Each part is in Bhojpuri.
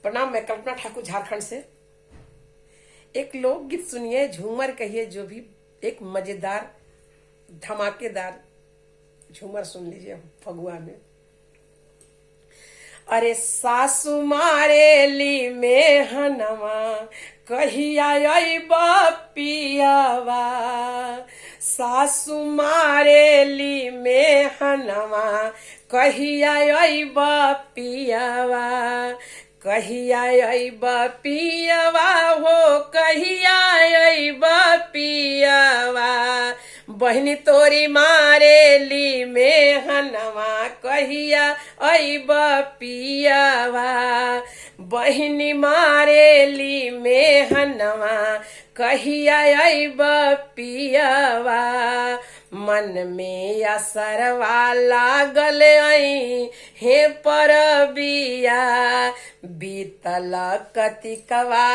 प्रणाम, मैं कल्पना ठाकुर झारखंड से। एक लोकगीत सुनिए, झूमर कहिए जो भी, एक मजेदार धमाकेदार झूमर सुन लीजिए फगुआ में। अरे सासु मारेली में हनवा कहिया अइबा पियावा, सासु मारेली में हनवा कहिया अइबा पियावा, कहिया अइबा पियावा हो कहिया अइबा पियावा, बहनी तोरी मारेली में हनवा कहिया अइबा पियावा, बहनी मारेली में हनवा कहिया अइबा पियावा, मन में असरवा लागल आई हे परबिया, बीतल कतिकवा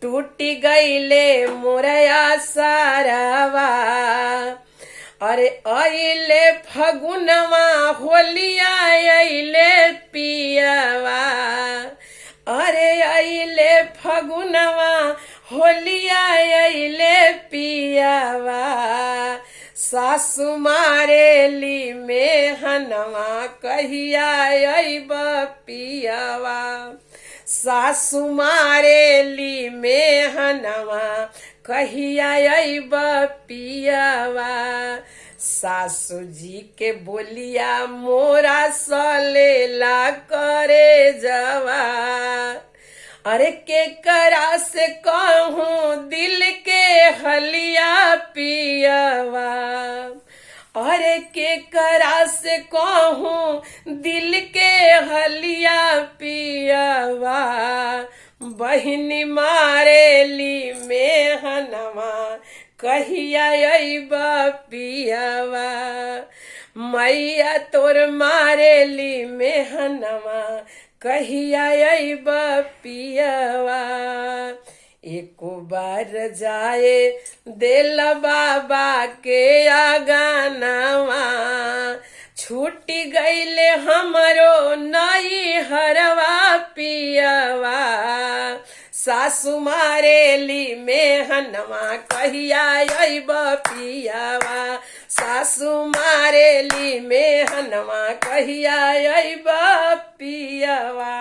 टूटी गईले मोरया सारवा, अरे अइले फगुनवा होलिया अइले पियावा, अरे अइले फगुनवा होलिया अइले पियावा, सासु मारेली में हनवा कहिया अइबा पियावा, सासु मारेली में हनवा कहिया अइबा पियावा, सासु जी के बोलिया मोरा सलेला करे जवा, अरे के करा से कहूँ दिल के हलिया पियावा, अरे के करा से कहूँ दिल के हलिया पियावा, बहनी मारेली में हनवा कहिया अइबा पियावा, मैया तोर मारेली में हनवा कहिया अइबा पियावा, एको बार जाए दिल बाबा के आगानवा, छूटी गईले हमरो नई हरवा पियावा, सासु मारेली में हनवा कहिया अइबा पियावा, सासु मारेली में हनवा कहिया अइबा पियावा।